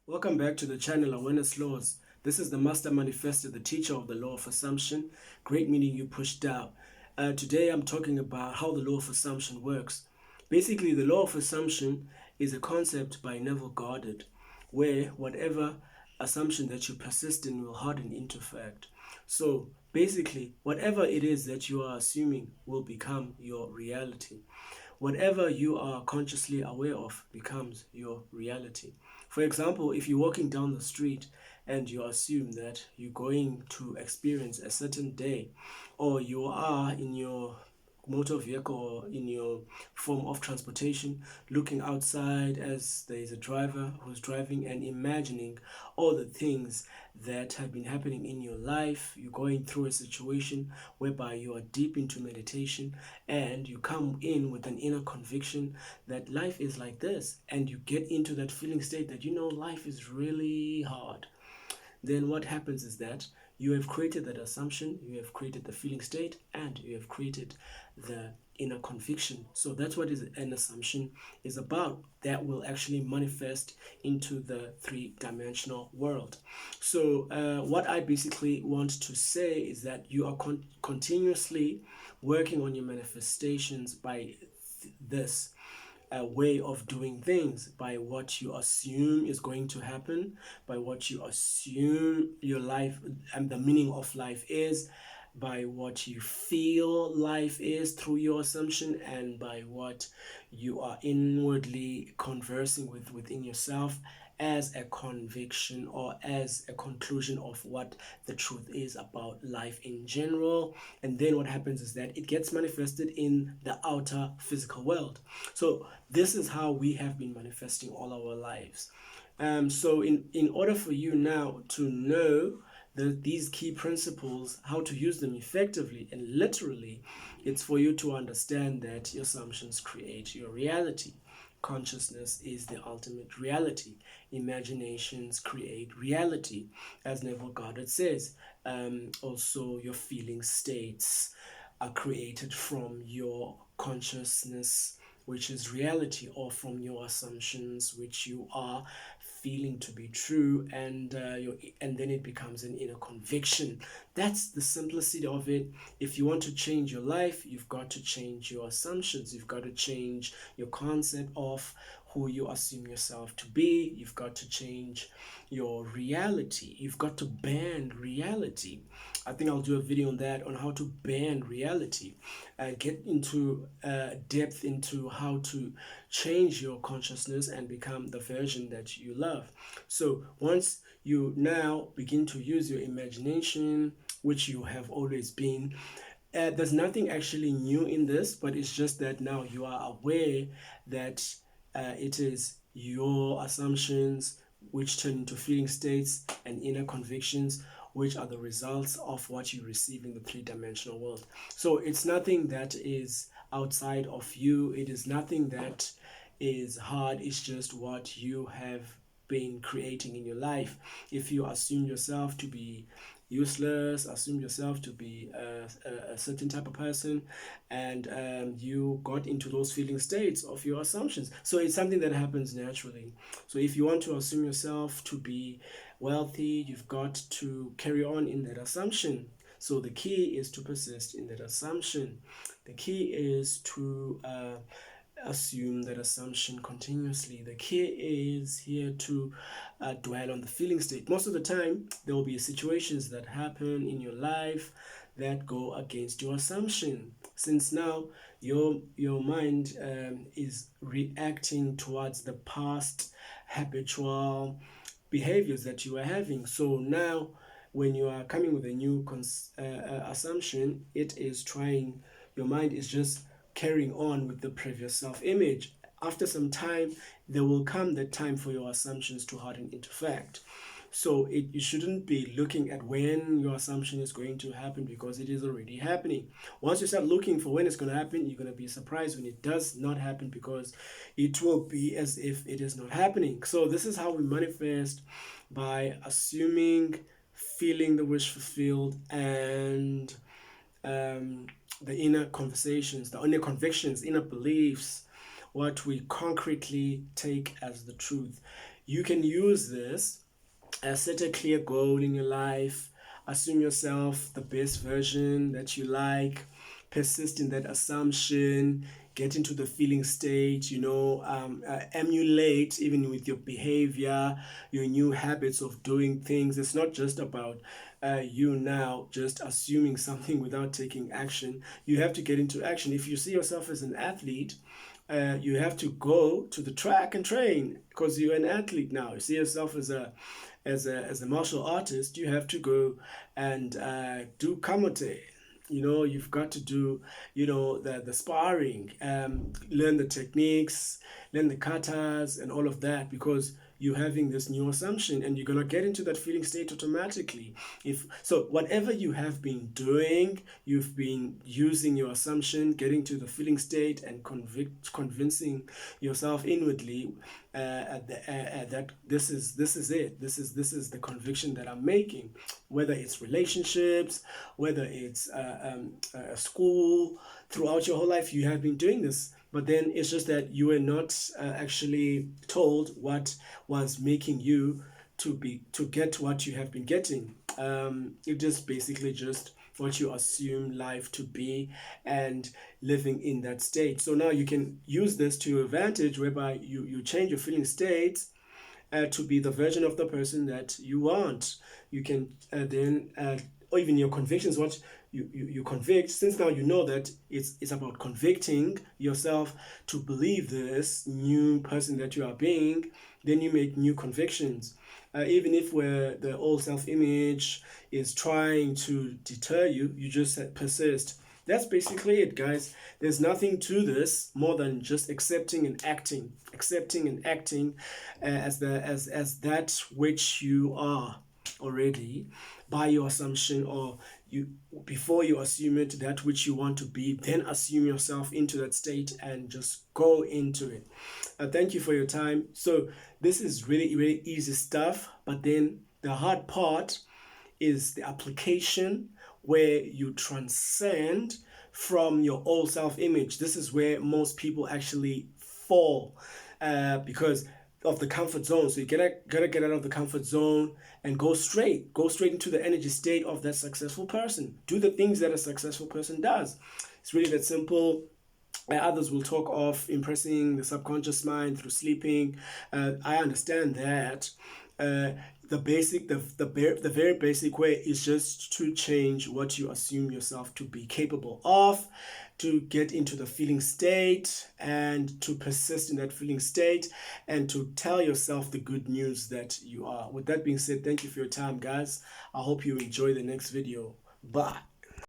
Welcome back to the channel Awareness Laws. This is the Master Manifesto, the teacher of the law of assumption. Great meaning you pushed out. Today I'm talking about how the law of assumption works. Basically, the law of assumption is a concept by Neville Goddard, where whatever assumption that you persist in will harden into fact. So basically, whatever it is that you are assuming will become your reality. Whatever you are consciously aware of becomes your reality. For example, if you're walking down the street and you assume that you're going to experience a certain day, or you are in your motor vehicle or in your form of transportation, looking outside as there is a driver who's driving and imagining all the things that have been happening in your life. You're going through a situation whereby you are deep into meditation and you come in with an inner conviction that life is like this, and you get into that feeling state that life is really hard. Then what happens is that you have created that assumption, you have created the feeling state, and you have created the inner conviction. So that's what an assumption is about. That will actually manifest into the three-dimensional world. So what I basically want to say is that you are continuously working on your manifestations by this way of doing things, by what you assume is going to happen, by what you assume your life and the meaning of life is, by what you feel life is through your assumption, and by what you are inwardly conversing with within yourself as a conviction or as a conclusion of what the truth is about life in general. And then what happens is that it gets manifested in the outer physical world. So this is how we have been manifesting all our lives. So in order for you now to know these key principles, how to use them effectively and literally, it's for you to understand that your assumptions create your reality. Consciousness is the ultimate reality. Imaginations create reality, as Neville Goddard says. Also, your feeling states are created from your consciousness, which is reality, or from your assumptions, which you are feeling to be true, and then it becomes an inner conviction. That's the simplicity of it. If you want to change your life, you've got to change your assumptions. You've got to change your concept of who you assume yourself to be. You've got to change your reality. You've got to ban reality. I think I'll do a video on that, on how to ban reality, and get into depth into how to change your consciousness and become the version that you love. So once you now begin to use your imagination, which you have always been, there's nothing actually new in this, but it's just that now you are aware that it is your assumptions which turn into feeling states and inner convictions, which are the results of what you receive in the three-dimensional world. So it's nothing that is outside of you. It is nothing that is hard. It's just what you have been creating in your life. If you assume yourself to be useless, assume yourself to be a certain type of person, and you got into those feeling states of your assumptions. So it's something that happens naturally. So if you want to assume yourself to be wealthy, you've got to carry on in that assumption. So the key is to persist in that assumption. The key is to assume that assumption continuously. The key is here to dwell on the feeling state. Most of the time, there will be situations that happen in your life that go against your assumption. Since now your mind is reacting towards the past habitual behaviors that you are having. So now, when you are coming with a new assumption, it is trying. Your mind is just carrying on with the previous self-image. After some time, there will come the time for your assumptions to harden into fact. So you shouldn't be looking at when your assumption is going to happen, because it is already happening. Once you start looking for when it's going to happen, you're going to be surprised when it does not happen, because it will be as if it is not happening. So this is how we manifest: by assuming, feeling the wish fulfilled, and the inner conversations, the inner convictions, inner beliefs, what we concretely take as the truth. you can use this. Set a clear goal in your life. Assume yourself the best version that you like. Persist in that assumption. Get into the feeling state, emulate even with your behavior, your new habits of doing things. It's not just about you now just assuming something without taking action. You have to get into action. If you see yourself as an athlete, you have to go to the track and train because you're an athlete now. You see yourself as a martial artist. You have to go and do kamate. You've got to do, the sparring, learn the techniques, learn the katas and all of that, because you're having this new assumption and you're going to get into that feeling state automatically. If so, whatever you have been doing, you've been using your assumption, getting to the feeling state and convincing yourself inwardly that this is it. This is the conviction that I'm making. Whether it's relationships, whether it's school, throughout your whole life you have been doing this. But then it's just that you were not actually told what was making you to get what you have been getting. It just basically just what you assume life to be and living in that state. So now you can use this to your advantage, whereby you change your feeling states to be the version of the person that you want. You can then, or even your convictions, what you convict, since now you know that it's about convicting yourself to believe this new person that you are being, then you make new convictions. Even if where the old self-image is trying to deter you, you just persist. That's basically it, guys. There's nothing to this more than just accepting and acting as that which you are already by your assumption, or you before you assume it, that which you want to be, then assume yourself into that state and just go into it. Thank you for your time. So this is really, really easy stuff, but then the hard part is the application, where you transcend from your old self-image. This is where most people actually fall because of the comfort zone. So you gotta get out of the comfort zone and go straight into the energy state of that successful person. Do the things that a successful person does. It's really that simple. Others will talk of impressing the subconscious mind through sleeping. I understand that. The very basic way is just to change what you assume yourself to be capable of, to get into the feeling state and to persist in that feeling state and to tell yourself the good news that you are. With that being said, thank you for your time, guys. I hope you enjoy the next video. Bye.